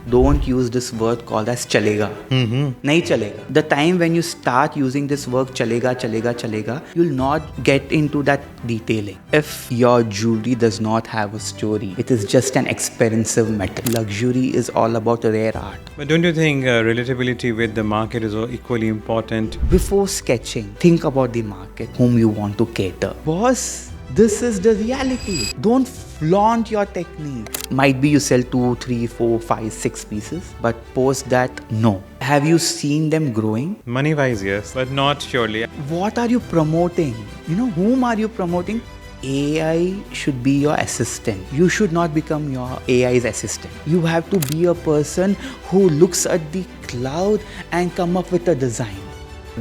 don't use this word called as chalega. Nahi chalega. The time when you start using this word chalega, you'll not get into that detailing. If your jewelry does not have a story, it is just an expensive metal. Luxury is all about rare art. But don't you think relatability with the market is equally important? Before sketching, think about the market, whom you want to cater. Boss, this is the reality. Don't flaunt your technique. Might be you sell 2, 3, 4, 5, 6 pieces, but post that, no. Have you seen them growing? Money-wise, yes, but not surely. What are you promoting? Whom are you promoting? AI should be your assistant. You should not become your AI's assistant. You have to be a person who looks at the cloud and come up with a design.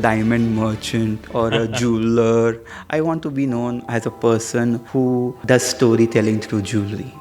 Diamond merchant or a jeweler. I want to be known as a person who does storytelling through jewelry.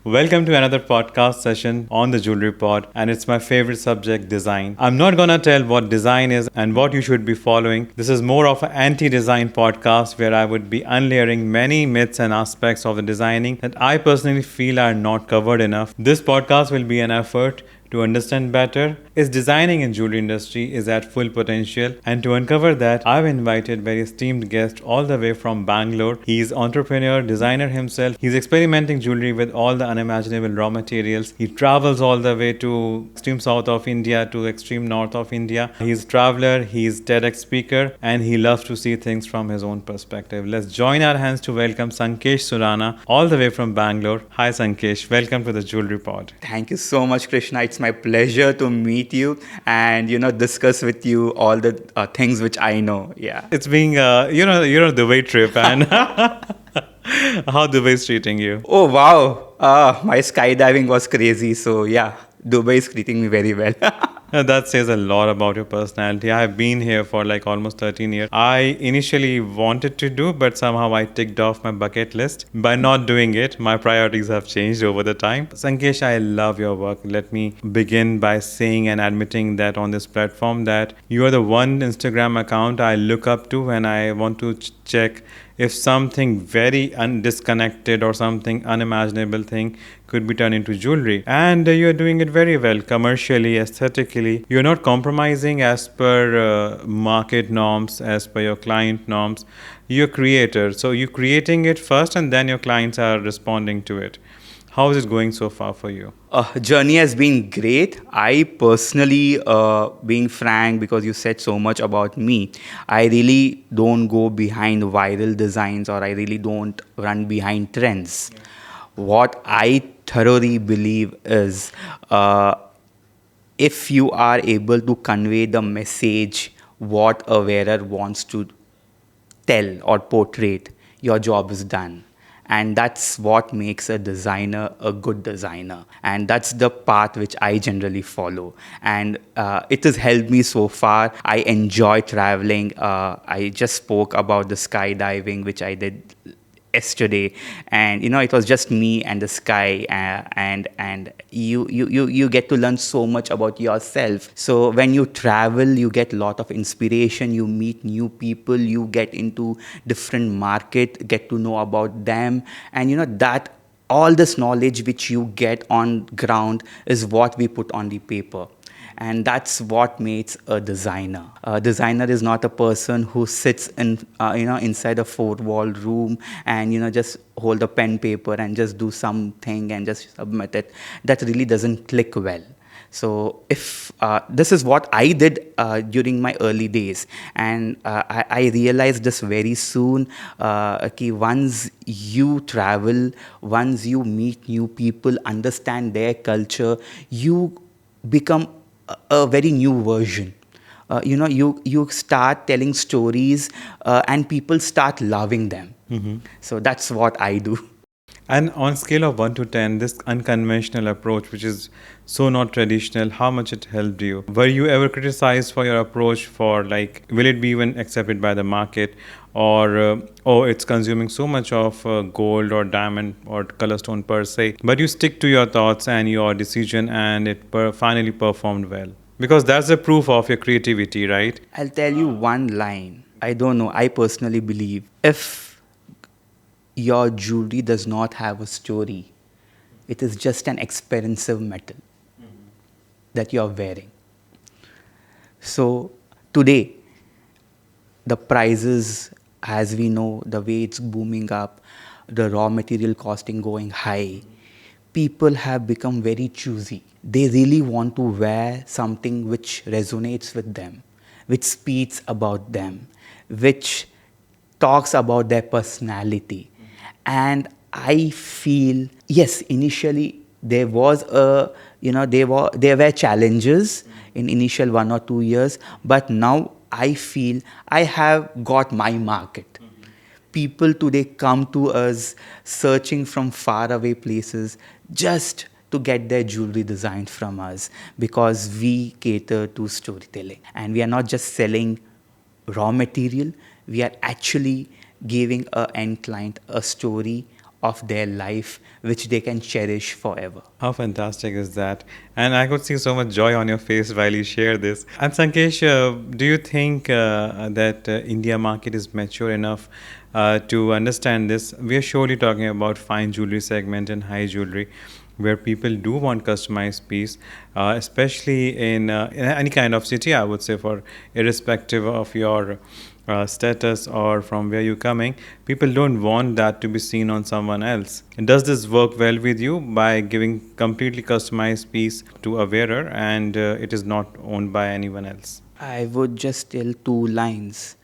Welcome to another podcast session on the Jewellery Pod, and it's my favorite subject, design. I'm not gonna tell what design is and what you should be following. This is more of an anti-design podcast where I would be unlayering many myths and aspects of the designing that I personally feel are not covered enough. This podcast will be an effort to understand better is designing in jewelry industry is at full potential, and to uncover that I've invited very esteemed guest all the way from Bangalore. He's entrepreneur, designer himself. He's experimenting jewelry with all the unimaginable raw materials. He travels all the way to extreme south of India to extreme north of India. He's a traveler, he's TEDx speaker, and he loves to see things from his own perspective. Let's join our hands to welcome Sankesh Surana all the way from Bangalore. Hi Sankesh, welcome to the Jewellery Pod. Thank you so much, Krishna. It's my pleasure to meet you and discuss with you all the things which I know. Yeah, it's being Dubai trip and how Dubai is treating you. Oh wow, my skydiving was crazy. So yeah, Dubai is treating me very well. That says a lot about your personality. I have been here for like almost 13 years. I initially wanted to do, but somehow I ticked off my bucket list. By not doing it, my priorities have changed over the time. Sankesh, I love your work. Let me begin by saying and admitting that on this platform that you are the one Instagram account I look up to when I want to check if something very disconnected or something unimaginable thing could be turned into jewelry. And you're doing it very well, commercially, aesthetically. You're not compromising as per market norms, as per your client norms. You're a creator. So you're creating it first and then your clients are responding to it. How is it going so far for you? Journey has been great. I personally, being frank, because you said so much about me, I really don't go behind viral designs or I really don't run behind trends. Yeah. What I thoroughly believe is if you are able to convey the message what a wearer wants to tell or portray, your job is done. And that's what makes a designer a good designer. And that's the path which I generally follow. And it has helped me so far. I enjoy traveling. I just spoke about the skydiving, which I did yesterday, and it was just me and the sky, and you get to learn so much about yourself. So when you travel, you get a lot of inspiration, you meet new people, you get into different market, get to know about them, and that all this knowledge which you get on ground is what we put on the paper. And that's what makes a designer. A designer is not a person who sits in, inside a four-wall room and, just hold a pen paper and just do something and just submit it. That really doesn't click well. So if this is what I did during my early days, and I realized this very soon, once you travel, once you meet new people, understand their culture, you become a very new version. You start telling stories and people start loving them. Mm-hmm. So that's what I do. And on scale of 1 to 10, this unconventional approach, which is so not traditional, how much it helped you? Were you ever criticized for your approach for will it be even accepted by the market? Or, it's consuming so much of gold or diamond or color stone per se. But you stick to your thoughts and your decision and it finally performed well. Because that's the proof of your creativity, right? I'll tell you one line. I don't know. I personally believe if your jewelry does not have a story, it is just an expensive metal that you are wearing. So today, the prices, as we know, the way it's booming up, the raw material costing going high, people have become very choosy. They really want to wear something which resonates with them, which speaks about them, which talks about their personality. And I feel, yes, initially there was a, there were challenges in initial 1 or 2 years, but now I feel I have got my market. People today come to us searching from far away places just to get their jewelry designed from us because we cater to storytelling. And we are not just selling raw material, we are actually giving a end client a story of their life which they can cherish forever. How fantastic is that? And I could see so much joy on your face while you share this. And Sankesh, do you think that India market is mature enough to understand this? We are surely talking about fine jewelry segment and high jewelry, where people do want customized piece, especially in any kind of city, I would say, for irrespective of your status or from where you're coming, people don't want that to be seen on someone else. And does this work well with you by giving completely customized piece to a wearer and it is not owned by anyone else? I would just tell two lines.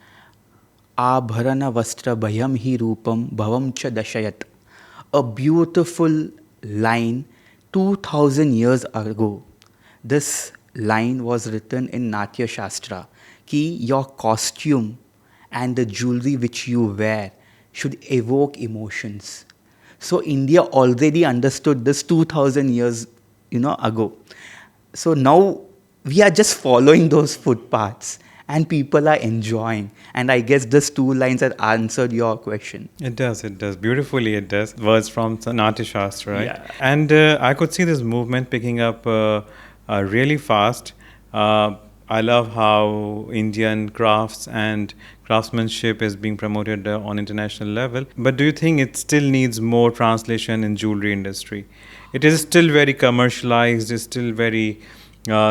Abharana vastra bhayam hi rupam bhavam cha dashayat. A beautiful line 2000 years ago. This line was written in Natya Shastra. Ki your costume and the jewelry which you wear should evoke emotions. So India already understood this 2000 years ago. So now we are just following those footpaths and people are enjoying. And I guess these two lines have answered your question. It does. Beautifully, it does. Words from Natya Shastra, right? Yeah. And I could see this movement picking up really fast. I love how Indian crafts and craftsmanship is being promoted on international level. But do you think it still needs more translation in jewelry industry? It is still very commercialized. It's still very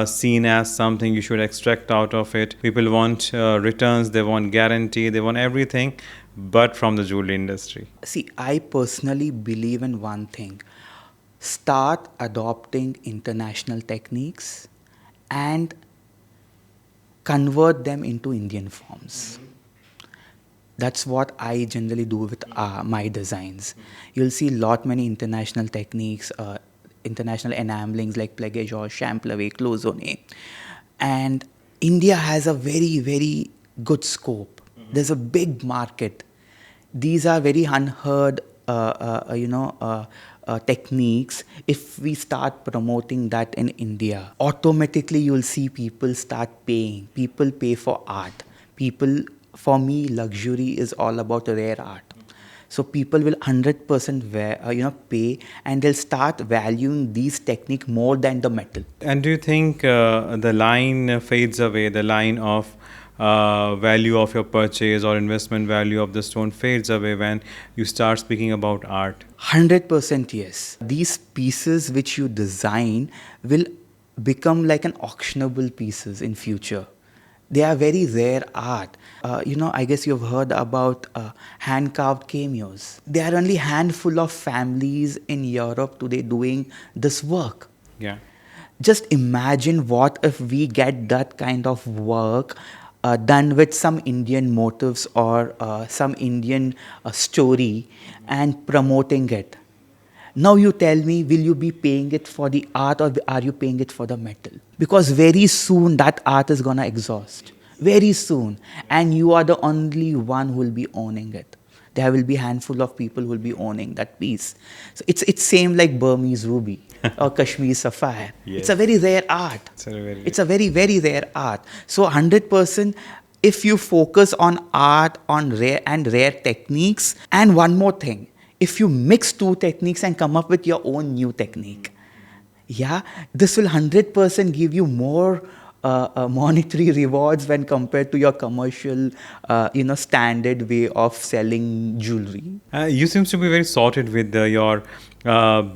seen as something you should extract out of it. People want returns, they want guarantee, they want everything, but from the jewelry industry. See, I personally believe in one thing. Start adopting international techniques and convert them into Indian forms. That's what I generally do with my designs. You'll see many international techniques, international enamelings like plaquage or champlevé, cloisonné. And India has a very, very good scope. There's a big market. These are very unheard, techniques. If we start promoting that in India, automatically you'll see people start paying. People pay for art. For me, luxury is all about rare art. So people will 100% pay, and they'll start valuing these technique more than the metal. And do you think the line fades away, the line of value of your purchase or investment value of the stone fades away when you start speaking about art? 100% yes. These pieces which you design will become like an auctionable pieces in future. They are very rare art. I guess you've heard about hand-carved cameos. There are only handful of families in Europe today doing this work. Yeah. Just imagine what if we get that kind of work done with some Indian motifs or some Indian story and promoting it. Now you tell me, will you be paying it for the art or are you paying it for the metal? Because very soon that art is going to exhaust. Very soon. And you are the only one who will be owning it. There will be a handful of people who will be owning that piece. So it's same like Burmese ruby or Kashmir sapphire. Yes. It's a very rare art. It's a very, very rare art. So 100%, if you focus on art, on rare techniques, and one more thing, if you mix two techniques and come up with your own new technique, this will 100% give you more monetary rewards when compared to your commercial, standard way of selling jewelry. You seems to be very sorted with your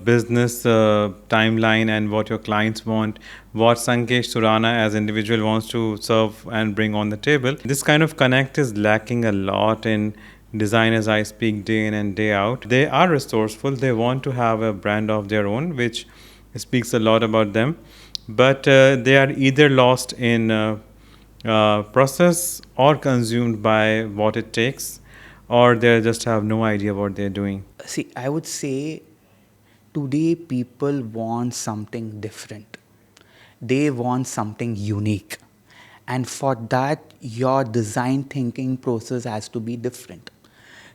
business timeline and what your clients want, what Sankesh Surana as individual wants to serve and bring on the table. This kind of connect is lacking a lot in designers I speak day in and day out. They are resourceful. They want to have a brand of their own, which speaks a lot about them. But they are either lost in process or consumed by what it takes, or they just have no idea what they're doing. See, I would say today people want something different. They want something unique. And for that, your design thinking process has to be different.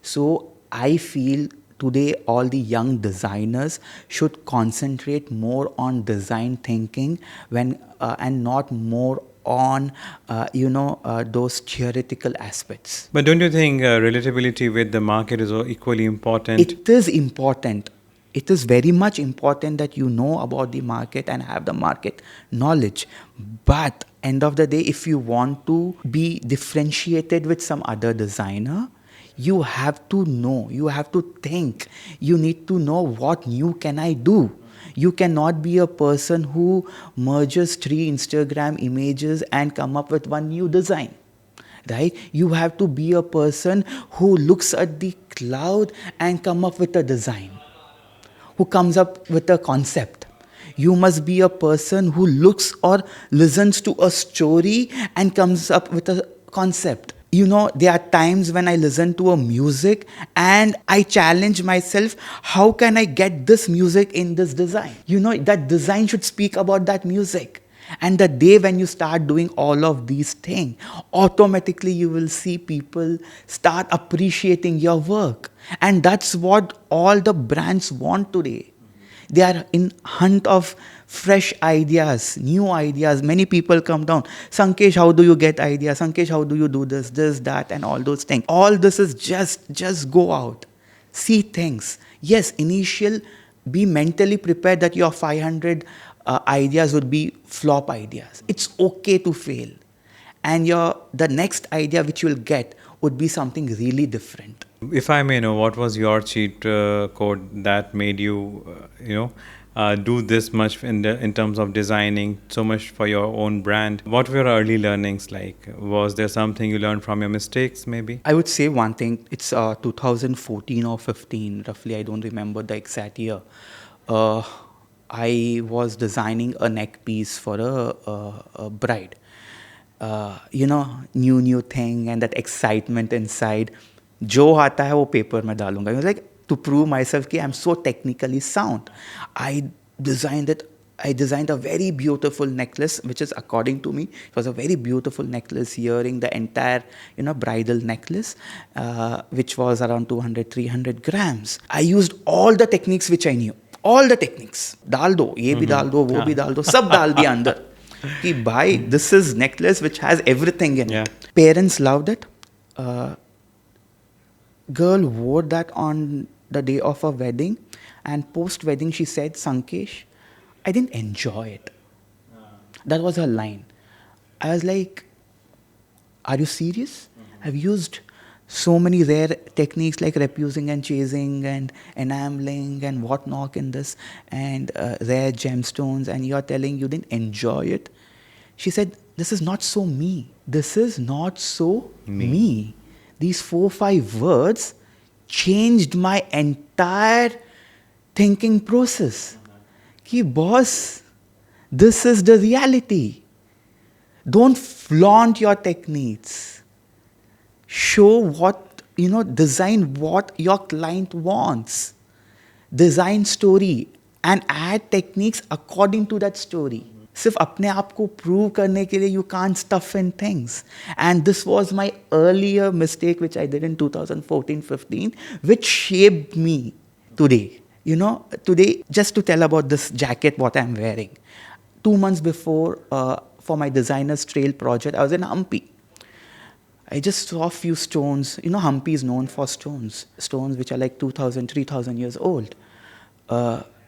So I feel today all the young designers should concentrate more on design thinking and not more on those theoretical aspects. But don't you think relatability with the market is equally important? It is important. It is very much important that you know about the market and have the market knowledge. But end of the day, if you want to be differentiated with some other designer, you have to know, you have to think, you need to know what new can I do. You cannot be a person who merges 3 Instagram images and come up with one new design. Right? You have to be a person who looks at the cloud and come up with a design, who comes up with a concept. You must be a person who looks or listens to a story and comes up with a concept. There are times when I listen to a music and I challenge myself, how can I get this music in this design? That design should speak about that music. And the day when you start doing all of these things, automatically you will see people start appreciating your work. And that's what all the brands want today. They are in hunt of fresh ideas, new ideas. Many people come down. Sankesh, how do you get ideas? Sankesh, how do you do this, that, and all those things? All this is just go out. See things. Yes, be mentally prepared that your 500 ideas would be flop ideas. It's okay to fail. And the next idea which you'll get would be something really different. If I may know, what was your cheat code that made you, do this much in terms of designing so much for your own brand? What were your early learnings like? Was there something you learned from your mistakes, maybe? I would say one thing. It's 2014 or 15, roughly. I don't remember the exact year. I was designing a neck piece for a bride. New thing and that excitement inside. जो आता है वो paper में डालूंगा. I was like, to prove myself कि I'm so technically sound. I designed a very beautiful necklace, which is, according to me, it was a very beautiful necklace, earring, the entire, bridal necklace, which was around 200-300 grams. I used all the techniques which I knew. All the techniques. डाल दो, ये भी डाल दो, वो भी डाल दो, सब डाल दिया अंदर. कि भाई, this is necklace which has everything in it. Parents loved it. Girl wore that on the day of her wedding, and post-wedding she said, Sankesh, I didn't enjoy it. That was her line. I was like, are you serious? I've used so many rare techniques like refusing and chasing and enameling and whatnot in this, and rare gemstones, and you're telling you didn't enjoy it? She said, this is not so me. This is not so me. These 4-5 words changed my entire thinking process. Ki boss, this is the reality. Don't flaunt your techniques. Show what, design what your client wants. Design story and add techniques according to that story. सिर्फ अपने आप को prove करने के लिए you can't stuff in things. And this was my earlier mistake which I did in 2014-15, which shaped me today. Today, just to tell about this jacket, what I'm wearing. 2 months before, for my designer's trail project, I was in Hampi. I just saw a few stones. Hampi is known for stones which are like 2,000, 3,000 years old.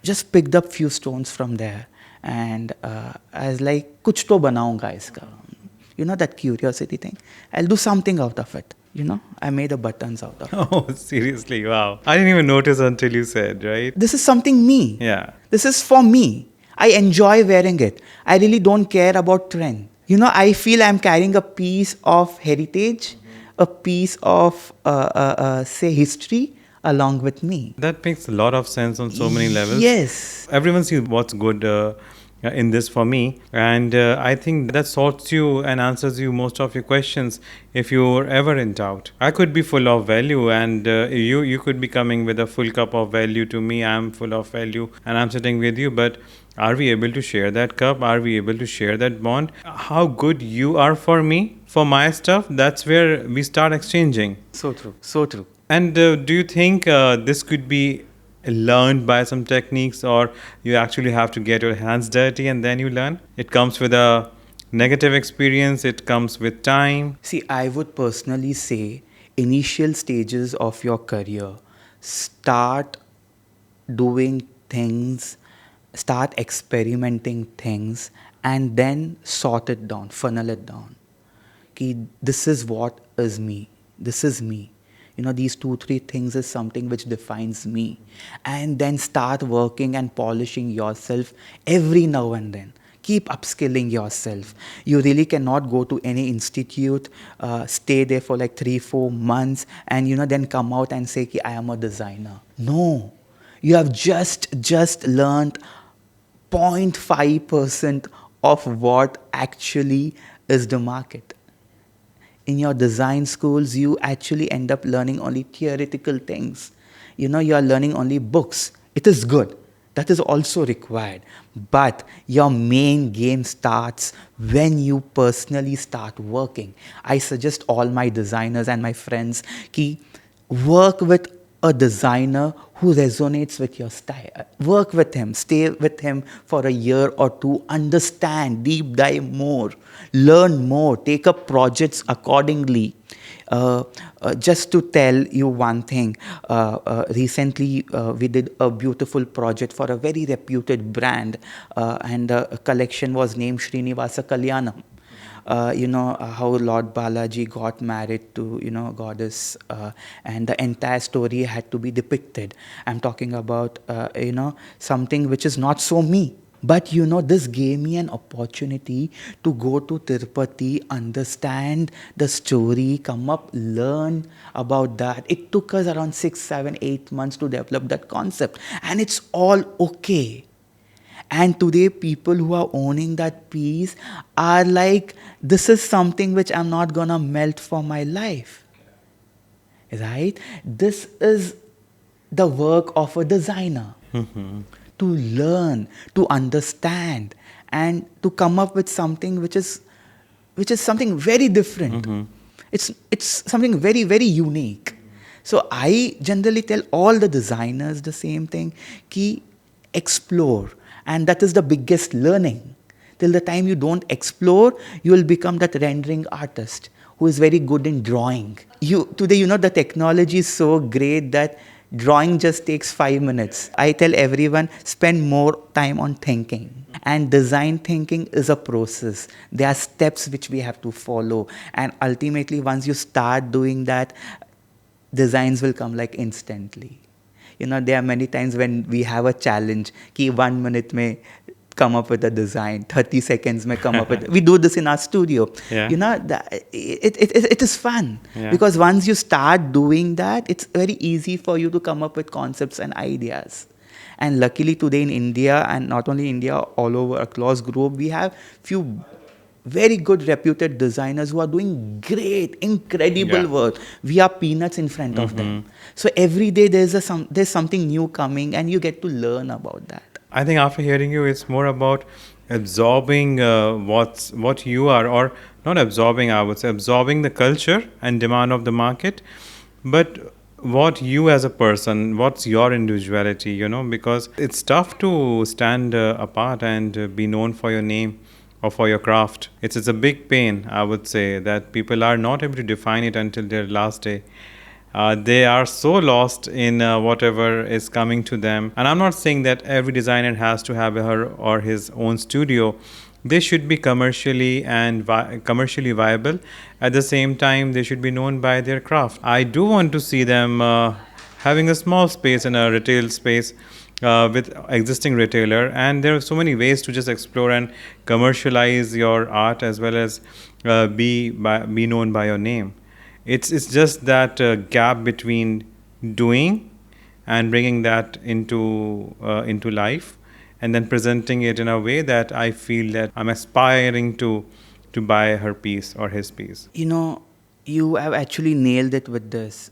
Just picked up few stones from there. and I was like, कुछ तो बनाऊंगा इसका. You know that curiosity thing. I'll do something out of it. You know, I made the buttons out of it. Oh, seriously, wow. I didn't even notice until you said, right? This is something me. Yeah. This is for me. I enjoy wearing it. I really don't care about trend. You know, I feel I'm carrying a piece of heritage, a piece of, say, history along with me. That makes a lot of sense on so many levels. Yes. Everyone sees what's good in this for me, and I think that sorts you and answers you most of your questions if you're ever in doubt. I could be full of value, and you could be coming with a full cup of value to me. I'm full of value and I'm sitting with you, but are we able to share that cup? Are we able to share that bond? How good you are for me, for my stuff, that's where we start exchanging. So true. So true. And do you think this could be learned by some techniques, or you actually have to get your hands dirty and then you learn? It comes with a negative experience, it comes with time. See, I would personally say initial stages of your career, start doing things, start experimenting things, and then sort it down, funnel it down. Ki, this is what is me. This is me. You know, these 2-3 things is something which defines me. And then start working and polishing yourself every now and then. Keep upskilling yourself. You really cannot go to any institute, stay there for like 3-4 months, and then come out and say, Ki, I am a designer. No. You have just learned 0.5% of what actually is the market. In your design schools, you actually end up learning only theoretical things. You are learning only books. It is good. That is also required. But your main game starts when you personally start working. I suggest all my designers and my friends ki work with a designer who resonates with your style. Work with him, stay with him for a year or two, understand, deep dive more, learn more, take up projects accordingly. Just to tell you one thing, recently we did a beautiful project for a very reputed brand, and the collection was named Srinivasa Kalyanam. How Lord Balaji got married to, goddess, and the entire story had to be depicted. I'm talking about, something which is not so me. But, this gave me an opportunity to go to Tirupati, understand the story, come up, learn about that. It took us around 6, 7, 8 months to develop that concept. And it's all okay. And today, people who are owning that piece are like, this is something which I'm not going to melt for my life. Right? This is the work of a designer. Mm-hmm. To learn, to understand, and to come up with something which is something very different. Mm-hmm. It's something very, very unique. So I generally tell all the designers the same thing, ki explore. And that is the biggest learning. Till the time you don't explore, you will become that rendering artist who is very good in drawing. Today, the technology is so great that drawing just takes 5 minutes. I tell everyone, spend more time on thinking. And design thinking is a process. There are steps which we have to follow. And ultimately, once you start doing that, designs will come like instantly. There are many times when we have a challenge, ki 1 minute mein come up with a design, 30 seconds mein come up with. We do this in our studio. Yeah. It is fun. Yeah. Because once you start doing that, it's very easy for you to come up with concepts and ideas. And luckily today in India, and not only India, all over across globe, we have few very good reputed designers who are doing great, incredible work. We are peanuts in front of them. So every day there's something new coming, and you get to learn about that. I think after hearing you, it's more about absorbing what you are, or not absorbing, I would say, absorbing the culture and demand of the market, but what you as a person, what's your individuality, because it's tough to stand apart and be known for your name or for your craft. It's a big pain, I would say, that people are not able to define it until their last day. They are so lost in whatever is coming to them. And I'm not saying that every designer has to have her or his own studio. They should be commercially viable. At the same time, they should be known by their craft. I do want to see them having a small space in a retail space with existing retailer, and there are so many ways to just explore and commercialize your art as well as be known by your name. It's just that gap between doing and bringing that into life, and then presenting it in a way that I feel that I'm aspiring to buy her piece or his piece. You have actually nailed it with this.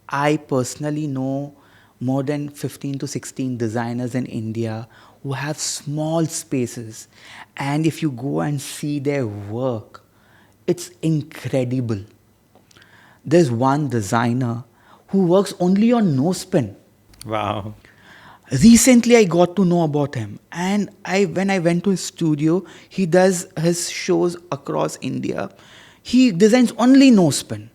I personally know more than 15 to 16 designers in India who have small spaces. And if you go and see their work, it's incredible. There's one designer who works only on no spin. Wow. Recently, I got to know about him, and when I went to his studio, he does his shows across India. He designs only no spin.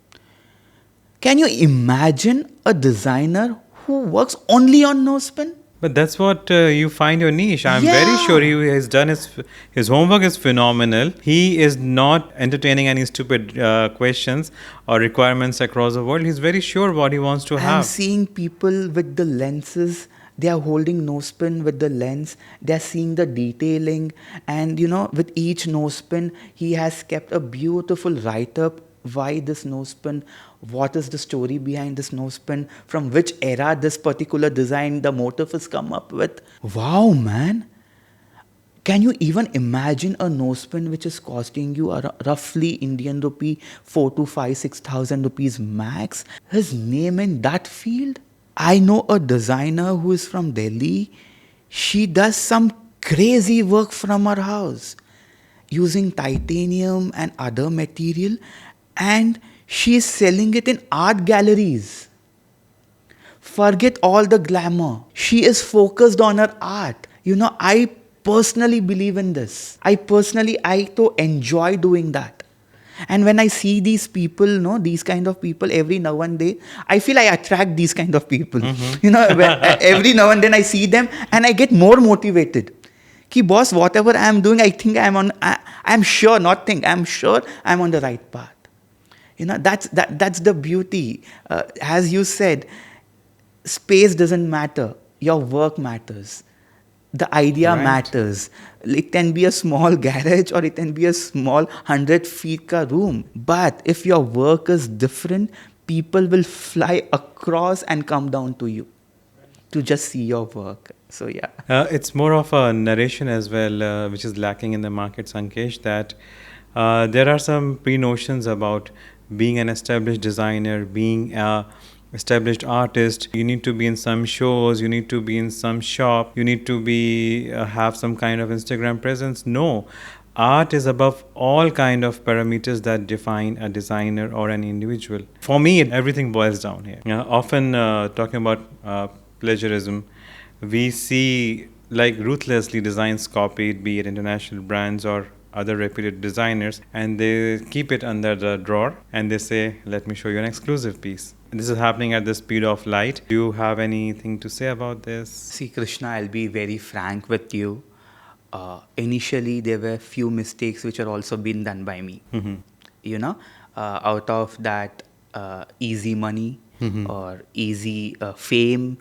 Can you imagine a designer who works only on no spin? But that's what you find your niche. I'm very Yeah. sure he has done his homework is phenomenal. He is not entertaining any stupid questions or requirements across the world. He's very sure what he wants to I'm have. seeing people with the lenses. They are holding no spin with the lens. They are seeing the detailing, and with each no spin, he has kept a beautiful write up. Why this no spin? What is the story behind this no spin? From which era this particular design, the motif has come up with? Wow, man! Can you even imagine a no spin which is costing you roughly Indian rupee 4 to 5, 6,000 rupees max? His name in that field? I know a designer who is from Delhi. She does some crazy work from her house using titanium and other material, and she is selling it in art galleries. Forget all the glamour. She is focused on her art. I personally believe in this. I too enjoy doing that. And when I see these people, these kind of people every now and then, I feel I attract these kind of people. Every now and then I see them and I get more motivated. Ki boss, whatever I am doing, I think I'm sure I'm on the right path. That's the beauty. As you said, space doesn't matter. Your work matters. The idea Right. matters. It can be a small garage or it can be a small 100 feet ka room. But if your work is different, people will fly across and come down to you to just see your work. So yeah. It's more of a narration as well, which is lacking in the market, Sankesh, that there are some pre-notions about being an established designer, being a established artist. You need to be in some shows, you need to be in some shop, you need to be have some kind of Instagram presence. No, art is above all kind of parameters that define a designer or an individual. For me, everything boils down here. Often talking about plagiarism, we see like ruthlessly designs copied, be it international brands or other reputed designers, and they keep it under the drawer and they say, let me show you an exclusive piece. This is happening at the speed of light. Do you have anything to say about this? See, Krishna, I'll be very frank with you. Initially, there were few mistakes which are also been done by me. Out of that easy money or easy fame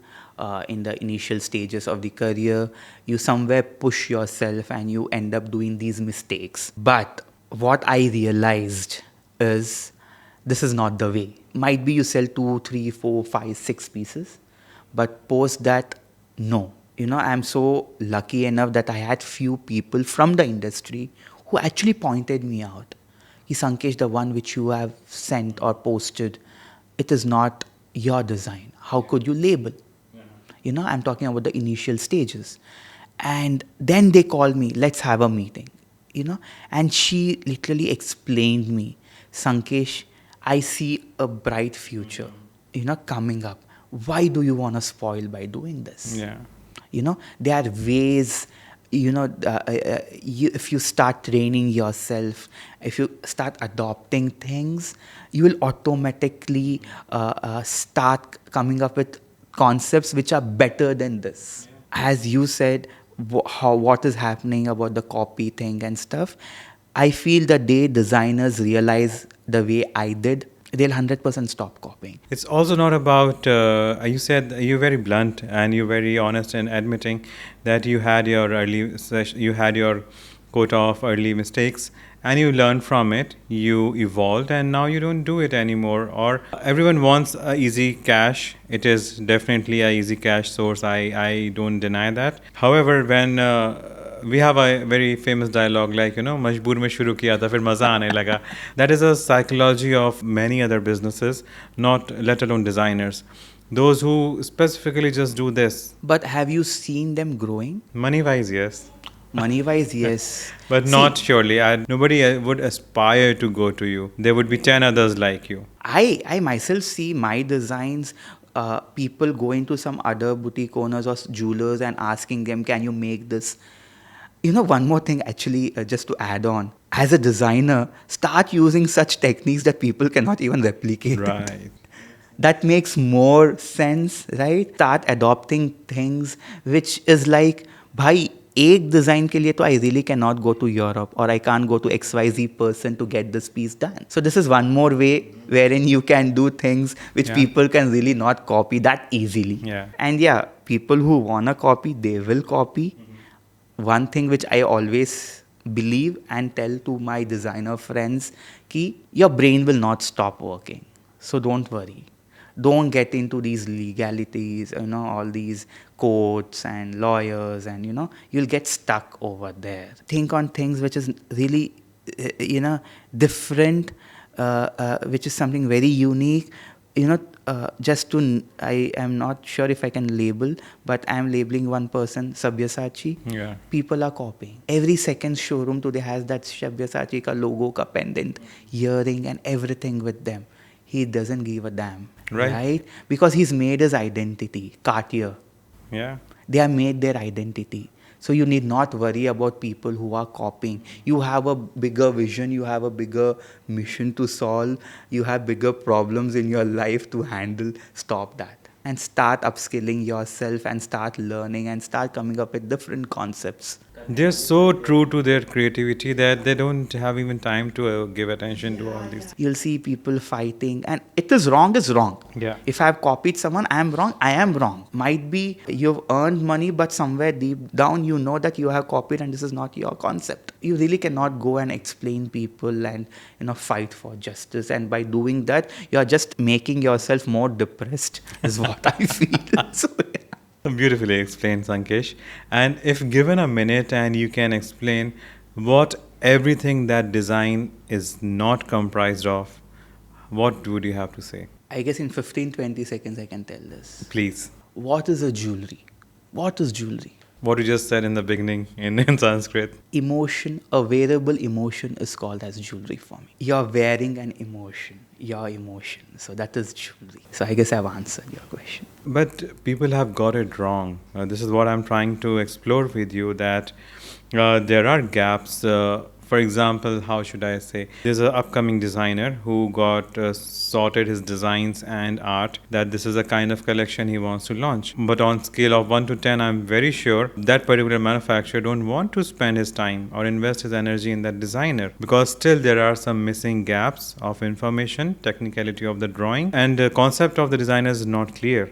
in the initial stages of the career, you somewhere push yourself and you end up doing these mistakes. But what I realized is this is not the way. Might be you sell 2, 3, 4, 5, 6 pieces, but post that, no. I'm so lucky enough that I had few people from the industry who actually pointed me out. Sankesh, the one which you have sent or posted, it is not your design. How could you label? I'm talking about the initial stages. And then they called me, let's have a meeting. And she literally explained me, Sankesh, I see a bright future, coming up. Why do you want to spoil by doing this? Yeah. There are ways if you start training yourself, if you start adopting things, you will automatically start coming up with concepts which are better than this. As you said, what is happening about the copy thing and stuff, I feel the day designers realize the way I did, they'll 100% stop copying. It's also not about, you said you're very blunt and you're very honest in admitting that you had your you had your quota of early mistakes and you learned from it, you evolved, and now you don't do it anymore. Or everyone wants a easy cash. It is definitely a easy cash source. I don't deny that. However, when we have a very famous dialogue like, मजबूर में शुरू किया था फिर मज़ा आने लगा. That is a psychology of many other businesses, not let alone designers. Those who specifically just do this. But have you seen them growing? Money wise, yes. Money wise, yes. But not surely. Nobody would aspire to go to you. There would be 10 others like you. I myself see my designs, people going to some other boutique owners or jewelers and asking them, can you make this? One more thing actually, just to add on. As a designer, start using such techniques that people cannot even replicate. Right. That makes more sense, right? Start adopting things which is like, bhai, एक design के लिए तो I really cannot go to Europe, or I can't go to XYZ person to get this piece done. So this is one more way wherein you can do things which people can really not copy that easily. Yeah. And people who wanna copy, they will copy. One thing which I always believe and tell to my designer friends, ki your brain will not stop working. So don't worry. Don't get into these legalities, all these courts and lawyers, and you'll get stuck over there. Think on things which is really, different, which is something very unique. I am not sure if I can label, but I am labeling one person, Sabyasachi. Yeah. People are copying. Every second showroom today has that Sabyasachi ka logo ka pendant, earring and everything with them. He doesn't give a damn. Right? Because he's made his identity. Cartier. Yeah. They have made their identity. So you need not worry about people who are copying. You have a bigger vision, you have a bigger mission to solve, you have bigger problems in your life to handle. Stop that. And start upskilling yourself and start learning and start coming up with different concepts. They're so true to their creativity that they don't have even time to give attention to all these. You'll see people fighting, and it is wrong is wrong. Yeah. If I've copied someone, I am wrong. Might be you've earned money, but somewhere deep down you know that you have copied and this is not your concept. You really cannot go and explain people and fight for justice. And by doing that, you're just making yourself more depressed, is what I feel. So, Beautifully explained, Sankesh. And if given a minute and you can explain what everything that design is not comprised of, what would you have to say? I guess in 15-20 seconds I can tell this. Please. What is a jewelry? What is jewelry? What you just said in the beginning in Sanskrit. Emotion, a wearable emotion is called as jewelry for me. You're wearing an emotion, your emotion. So that is jewelry. So I guess I've answered your question. But people have got it wrong. This is what I'm trying to explore with you, that there are gaps. For example, how should I say? There's an upcoming designer who got sorted his designs and art that this is a kind of collection he wants to launch. But on scale of 1 to 10, I'm very sure that particular manufacturer don't want to spend his time or invest his energy in that designer, because still there are some missing gaps of information, technicality of the drawing, and the concept of the designer is not clear.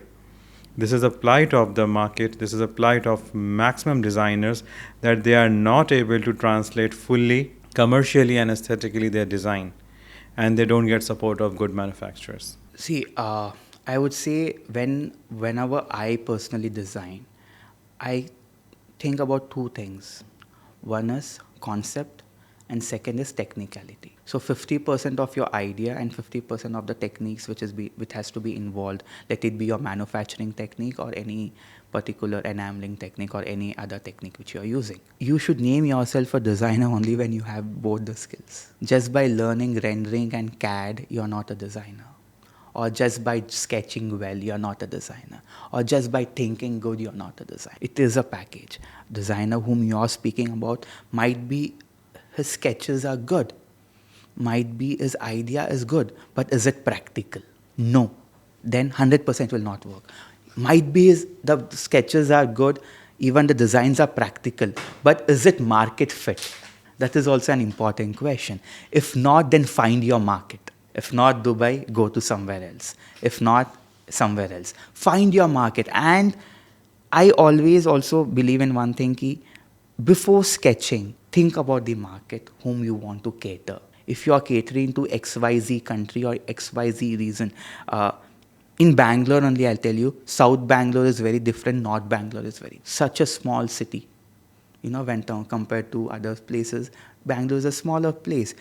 This is a plight of the market. This is a plight of maximum designers, that they are not able to translate fully, commercially and aesthetically their design, and they don't get support of good manufacturers. See, I would say whenever I personally design, I think about two things. One is concept, and second is technicality. So 50% of your idea and 50% of the techniques which has to be involved, let it be your manufacturing technique or any particular enameling technique or any other technique which you are using. You should name yourself a designer only when you have both the skills. Just by learning rendering and CAD, you're not a designer. or just by sketching well, you're not a designer, or just by thinking good, you're not a designer. It is a package. Designer whom you're speaking about might be his sketches are good, might be his idea is good, but is it practical? No. Then 100% will not work. Might be the sketches are good, even the designs are practical, but is it market fit? That is also an important question. If not, then find your market. If not Dubai, go to somewhere else. If not, somewhere else. Find your market. And I always also believe in one thing, ki before sketching, think about the market whom you want to cater. If you are catering to XYZ country or XYZ reason, in Bangalore only, I'll tell you, South Bangalore is very different, North Bangalore is very. Such a small city, when compared to other places. Bangalore is a smaller place.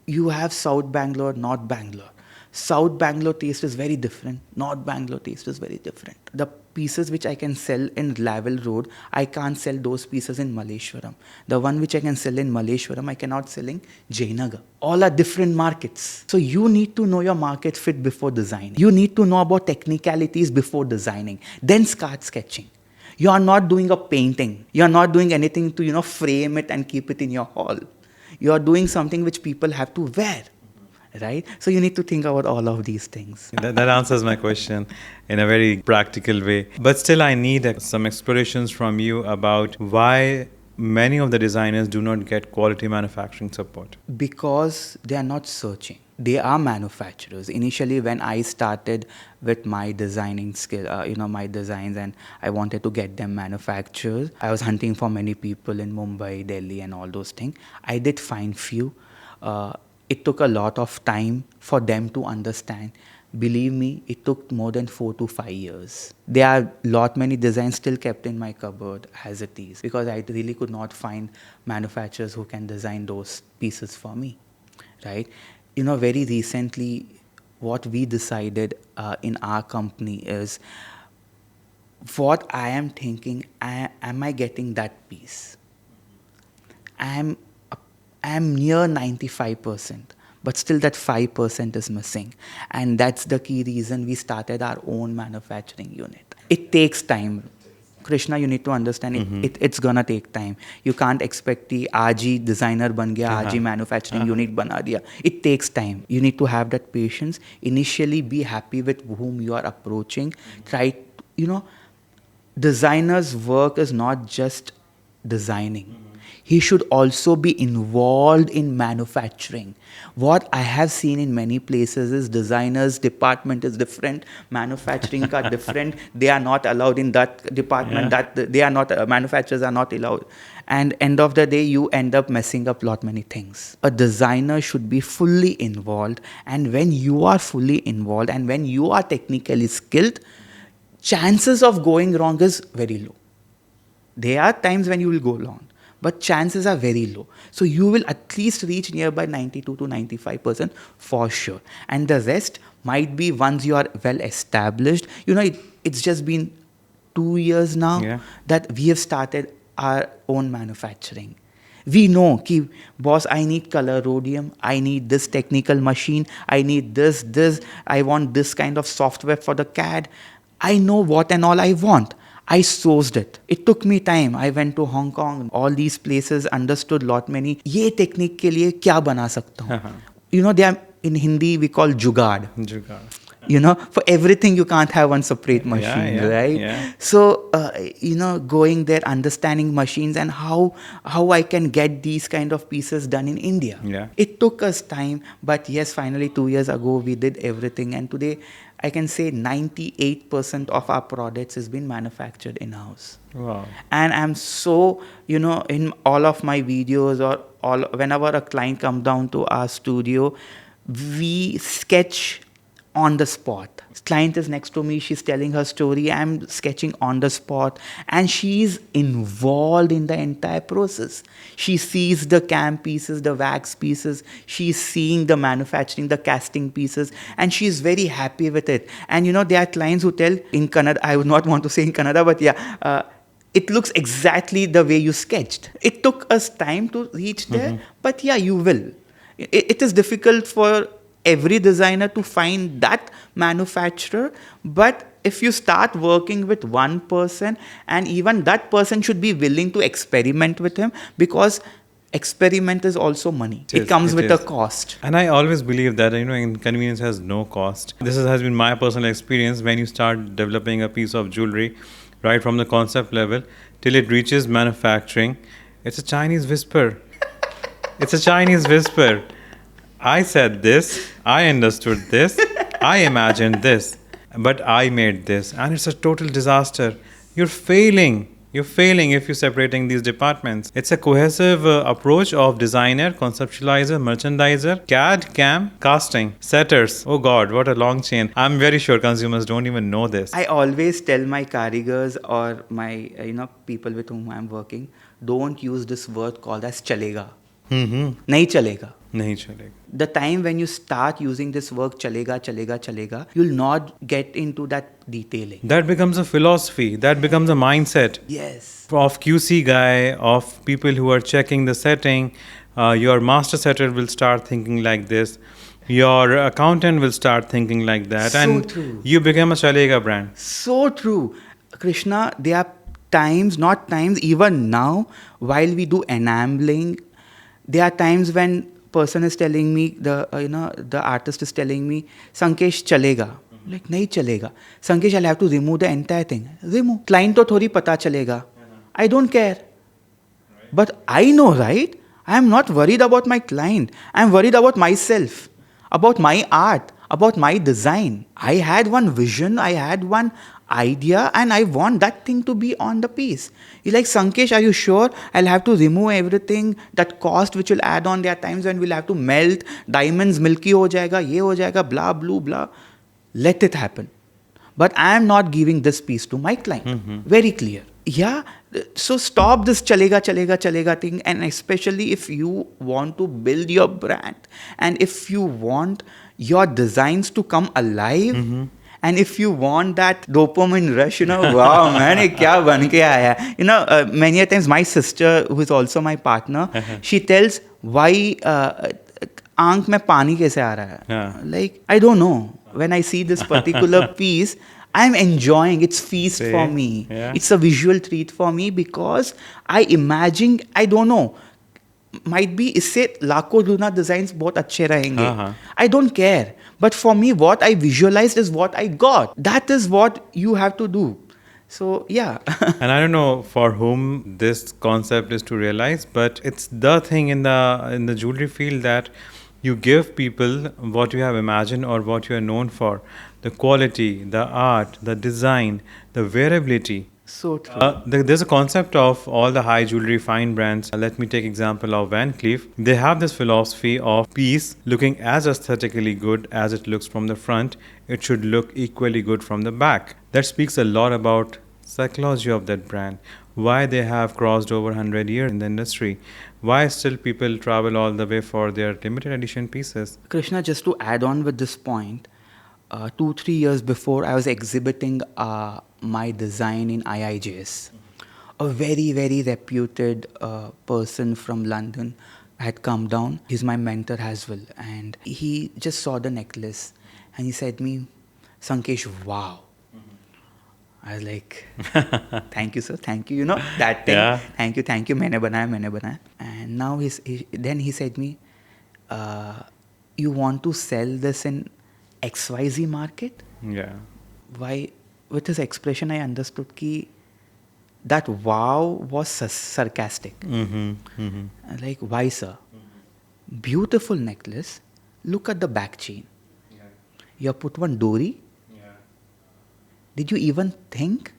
You have South Bangalore, North Bangalore. South Bangalore taste is very different. North Bangalore taste is very different. The pieces which I can sell in Lavelle Road, I can't sell those pieces in Malleshwaram. The one which I can sell in Malleshwaram, I cannot sell in Jayanagar. All are different markets. So you need to know your market fit before designing. You need to know about technicalities before designing. Then start sketching. You are not doing a painting. You are not doing anything to, frame it and keep it in your hall. You are doing something which people have to wear. Right? So you need to think about all of these things. That answers my question in a very practical way. But still, I need some explorations from you about why many of the designers do not get quality manufacturing support. Because they are not searching. They are manufacturers. Initially, when I started with my designing skill, my designs, and I wanted to get them manufactured, I was hunting for many people in Mumbai, Delhi, and all those things. I did find few. It took a lot of time for them to understand. Believe me, it took more than 4 to 5 years. There are many designs still kept in my cupboard as it is, because I really could not find manufacturers who can design those pieces for me, right? Very recently, what we decided in our company is, what I am thinking, am I getting that piece? I am near 95%, but still that 5% is missing. And that's the key reason we started our own manufacturing unit. It takes time. Krishna, you need to understand, it's gonna take time. You can't expect the RG designer ban gaya, RG manufacturing unit bana diya. It takes time. You need to have that patience. Initially, be happy with whom you are approaching. Try, designer's work is not just designing. He should also be involved in manufacturing. What I have seen in many places is designers' department is different, manufacturing are different. They are not allowed in that department. Yeah. That they are not manufacturers are not allowed. And end of the day, you end up messing up many things. A designer should be fully involved, and when you are fully involved and when you are technically skilled, chances of going wrong is very low. There are times when you will go wrong, but chances are very low. So you will at least reach nearby 92 to 95% for sure. And the rest might be once you are well established. It's just been 2 years now that we have started our own manufacturing. We know, ki, boss, I need color rhodium, I need this technical machine, I need this, I want this kind of software for the CAD. I know what and all I want. I sourced it. It took me time. I went to Hong Kong, all these places, understood many. ये technique के लिए क्या बना सकता हूँ? They are, in Hindi we call jugaad. For everything you can't have one separate machine, right? Yeah. So, going there, understanding machines and how I can get these kind of pieces done in India. Yeah. It took us time, but yes, finally 2 years ago we did everything, and today I can say 98% of our products has been manufactured in-house. Wow. And I'm so, in all of my videos or whenever a client comes down to our studio, we sketch on the spot. Client is next to me, she's telling her story, I'm sketching on the spot, and she's involved in the entire process. She sees the cam pieces, the wax pieces, she's seeing the manufacturing, the casting pieces, and she's very happy with it. And there are clients who tell in Kannada, I would not want to say in Kannada, but it looks exactly the way you sketched. It took us time to reach there, but you will. It is difficult for every designer to find that manufacturer, but if you start working with one person, and even that person should be willing to experiment with him, because experiment is also money. It comes with a cost. And I always believe that, inconvenience has no cost. Has been my personal experience. When you start developing a piece of jewelry, right from the concept level till it reaches manufacturing, it's a Chinese whisper. It's a Chinese whisper. I said this, I understood this, I imagined this, but I made this, and it's a total disaster. You're failing. You're failing if you're separating these departments. It's a cohesive approach of designer, conceptualizer, merchandiser, CAD, CAM, casting, setters. Oh God, what a long chain. I'm very sure consumers don't even know this. I always tell my karigars or my people with whom I'm working, don't use this word called as chalega. Nahi chalega. Nahi chalega. The time when you start using this word chalega, you'll not get into that detailing. That becomes a philosophy. That becomes a mindset. Yes. Of QC guy, of people who are checking the setting. Your master setter will start thinking like this. Your accountant will start thinking like that. So and true. You become a chalega brand. So true. Krishna, there are times, not times, even now, while we do enameling, there are times when person is telling me, the artist is telling me, Sankesh chalega. Like, nahi chalega. Sankesh, I'll have to remove the entire thing. Remove. Client to thodi pata chalega. I don't care. But I know, right? I am not worried about my client. I am worried about myself, about my art, about my design. I had one vision, I had one idea, and I want that thing to be on the piece. You're like, Sankesh, are you sure? I'll have to remove everything, that cost which will add on. There are times when we'll have to melt, diamonds milky ho jayega, ye ho jayega, blah, blah, blah. Let it happen. But I am not giving this piece to my client. Very clear. Yeah, so stop this chalega thing, and especially if you want to build your brand, and if you want your designs to come alive, and if you want that dopamine rush, wow, man, ye kya ban ke aaya? Many a times my sister, who is also my partner, she tells, why aankh mein pani kaise aa raha hai? Like, I don't know. When I see this particular piece, I'm enjoying. It's feast for me. Yeah. It's a visual treat for me, because I imagine, I don't know, might be isse लाखों luna designs बहुत अच्छे रहेंगे. I don't care. But for me, what I visualized is what I got. That is what you have to do. So, yeah. And I don't know for whom this concept is to realize, but it's the thing in the jewelry field that you give people what you have imagined or what you are known for. The quality, the art, the design, the wearability. So true. There's a concept of all the high jewelry fine brands. Let me take example of Van Cleef. They have this philosophy of piece looking as aesthetically good as it looks from the front. It should look equally good from the back. That speaks a lot about psychology of that brand. Why they have crossed over 100 years in the industry. Why still people travel all the way for their limited edition pieces. Krishna, just to add on with this point, 2-3 years before, I was exhibiting my design in IIJS. A very, very reputed person from London had come down. He's my mentor as well. And he just saw the necklace and he said to me, Sankesh, wow. I was like, thank you, sir. Thank you. That thing. Yeah. Thank you. Maine banaya. And now then he said to me, you want to sell this in XYZ market? Yeah. Why? With his expression, I understood that wow was sarcastic. Like, why, sir? Beautiful necklace. Look at the back chain. Yeah. You have put one dori. Yeah. Did you even think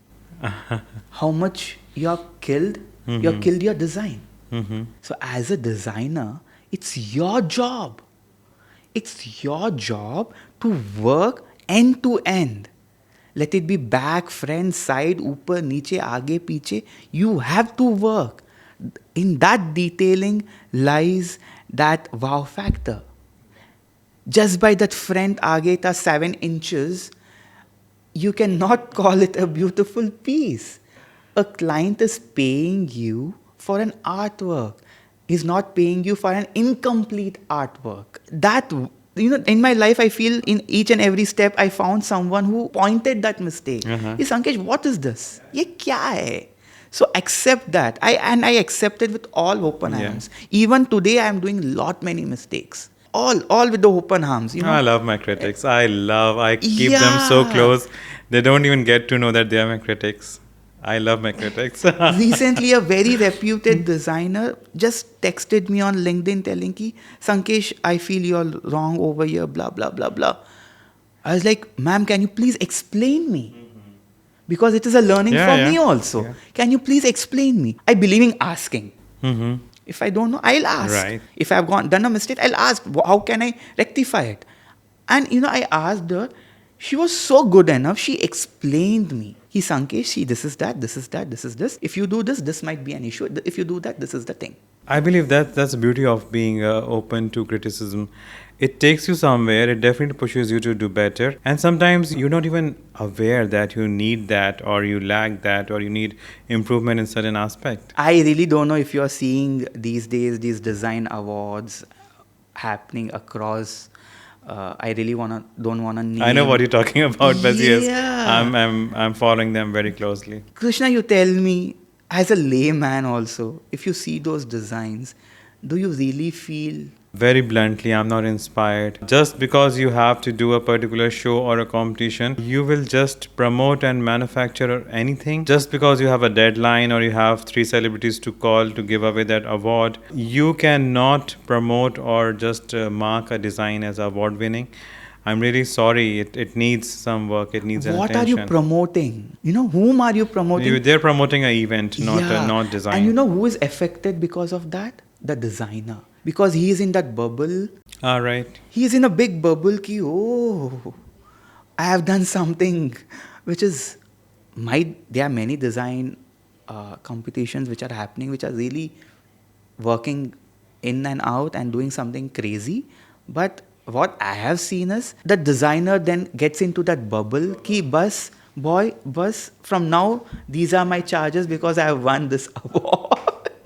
how much you have killed? You have killed your design. So as a designer, it's your job. It's your job to work end to end. Let it be back, front, side, upper, niche, aage, piche. You have to work. In that detailing lies that wow factor. Just by that front aage ta 7 inches, you cannot call it a beautiful piece. A client is paying you for an artwork. He's not paying you for an incomplete artwork. In my life, I feel in each and every step, I found someone who pointed that mistake. Hey, Sankesh, what is this? Ye kya hai? So accept that. I accept it with all open Yeah. arms. Even today, I am doing lot many mistakes. All with the open arms. I love my critics. I keep them so Yeah. close. They don't even get to know that they are my critics. I love my critics. Recently, a very reputed designer just texted me on LinkedIn telling ki, Sankesh, I feel you're wrong over here, blah, blah, blah, blah. I was like, ma'am, can you please explain me? Because it is a learning Yeah, for yeah. me also. Yeah. Can you please explain me? I believe in asking. Mm-hmm. If I don't know, I'll ask. Right. If I've done a mistake, I'll ask, how can I rectify it? And I asked her, she was so good enough, she explained me. He Sankesh, see, this is that, this is that, this is this. If you do this, this might be an issue. If you do that, this is the thing. I believe that's the beauty of being open to criticism. It takes you somewhere. It definitely pushes you to do better. And sometimes you're not even aware that you need that, or you lack that, or you need improvement in certain aspect. I really don't know if you're seeing these days these design awards happening across. I really don't wanna name. I know what you're talking about, but yes, Yeah. I'm following them very closely. Krishna, you tell me, as a layman also, if you see those designs, do you really feel? Very bluntly, I'm not inspired. Just because you have to do a particular show or a competition, you will just promote and manufacture anything. Just because you have a deadline or you have 3 celebrities to call to give away that award, you cannot promote or just mark a design as award winning. I'm really sorry. It needs some work. It needs an What attention. are you promoting? Whom are you promoting? They're promoting an event, not Yeah. not design. And who is affected because of that? The designer. Because he is in that bubble. All right. He is in a big bubble ki, oh, I have done something which is, there are many design competitions which are happening, which are really working in and out and doing something crazy. But what I have seen is the designer then gets into that bubble ki, bus, from now, these are my charges because I have won this award.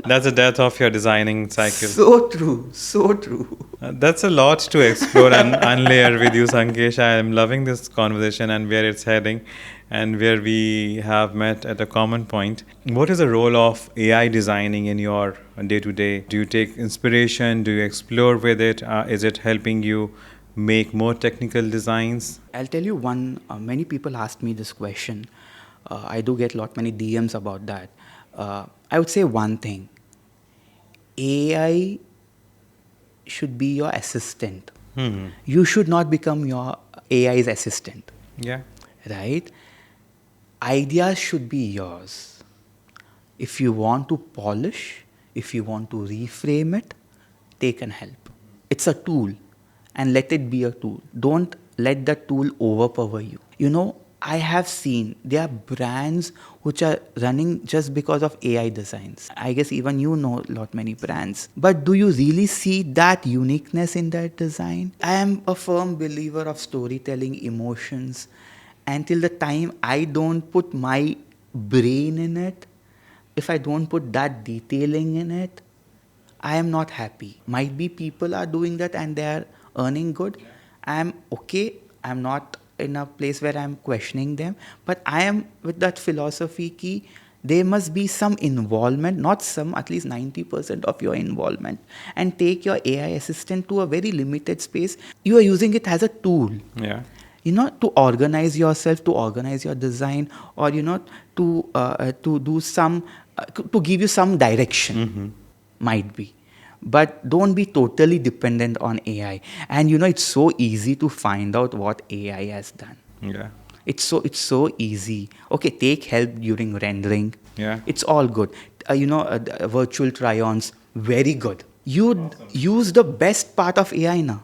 That's the death of your designing cycle. So true, so true. That's a lot to explore and unlayer with you, Sankesh. I am loving this conversation and where it's heading and where we have met at a common point. What is the role of AI designing in your day-to-day? Do you take inspiration? Do you explore with it? Is it helping you make more technical designs? I'll tell you one, many people ask me this question. I do get many DMs about that. I would say one thing. AI should be your assistant. Mm-hmm. You should not become your AI's assistant. Yeah. Right? Ideas should be yours. If you want to polish, if you want to reframe it, take and help. It's a tool, and let it be a tool. Don't let the tool overpower you. I have seen there are brands which are running just because of AI designs. I guess even many brands. But do you really see that uniqueness in that design? I am a firm believer of storytelling emotions. Until the time I don't put my brain in it, if I don't put that detailing in it, I am not happy. Might be people are doing that and they are earning good. I am okay. I'm not in a place where I'm questioning them, but I am with that philosophy ki there must be some involvement, not some, at least 90% of your involvement, and take your AI assistant to a very limited space. You are using it as a tool. Yeah. To organize yourself, to organize your design, or to do some, to give you some direction. Mm-hmm. Might be. But don't be totally dependent on AI. And it's so easy to find out what AI has done. Yeah. It's so easy. Okay, take help during rendering. Yeah. It's all good. The virtual try-ons, very good. You use the best part of AI now.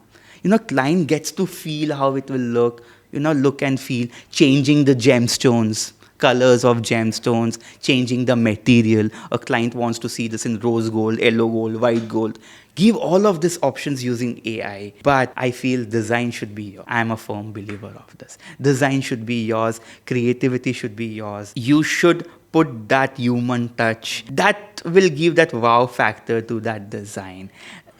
Client gets to feel how it will look. Look and feel, changing the gemstones, colors of gemstones, changing the material. A client wants to see this in rose gold, yellow gold, white gold. Give all of these options using AI. But I feel design should be yours. I'm a firm believer of this. Design should be yours. Creativity should be yours. You should put that human touch. That will give that wow factor to that design.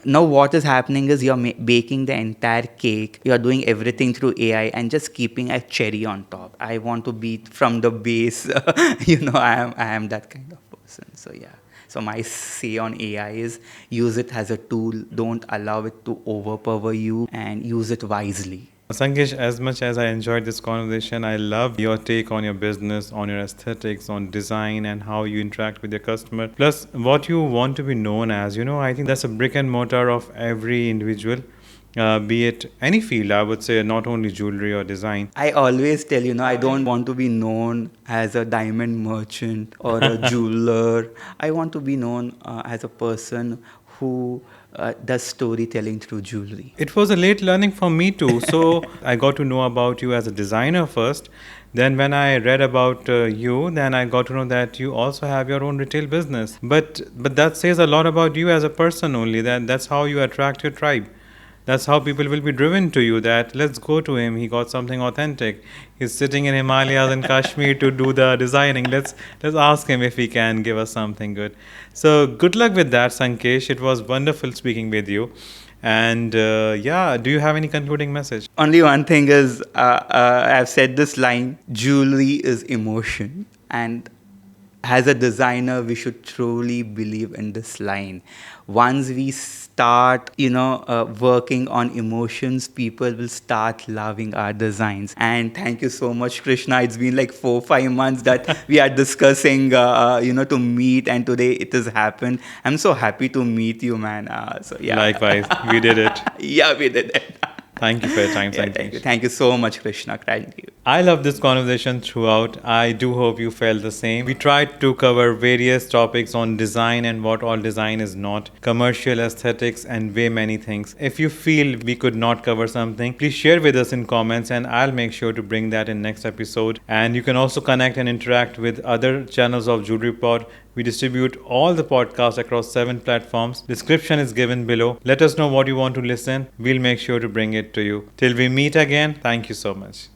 Now what is happening is you're baking the entire cake, you're doing everything through AI and just keeping a cherry on top. I want to be from the base. I am that kind of person. So yeah, so my say on AI is use it as a tool, don't allow it to overpower you, and use it wisely. Sankesh, as much as I enjoyed this conversation, I love your take on your business, on your aesthetics, on design, and how you interact with your customer. Plus, what you want to be known as. I think that's a brick and mortar of every individual, be it any field, I would say, not only jewelry or design. I always tell I don't want to be known as a diamond merchant or a jeweler. I want to be known as a person who does storytelling through jewelry. It was a late learning for me too. So I got to know about you as a designer first. Then when I read about you, then I got to know that you also have your own retail business. But that says a lot about you as a person only. That's how you attract your tribe. That's how people will be driven to you, that let's go to him. He got something authentic. He's sitting in Himalayas and Kashmir to do the designing. Let's ask him if he can give us something good. So good luck with that, Sankesh. It was wonderful speaking with you. And do you have any concluding message? Only one thing is, I've said this line: jewelry is emotion, and as a designer, we should truly believe in this line. Once we start, working on emotions, people will start loving our designs. And thank you so much, Krishna. It's been like 4-5 months that we are discussing, to meet, and today it has happened. I'm so happy to meet you, man. So yeah. Likewise, we did it. Yeah, we did it. Thank you for your time, Yeah, Sankesh. thank you so much, Krishna. Thank you. I love this conversation throughout. I do hope you felt the same. We tried to cover various topics on design and what all design is not, commercial aesthetics, and way many things. If you feel we could not cover something, please share with us in comments and I'll make sure to bring that in next episode. And you can also connect and interact with other channels of Jewellery Pod. We distribute all the podcasts across 7 platforms. Description is given below. Let us know what you want to listen. We'll make sure to bring it to you. Till we meet again, thank you so much.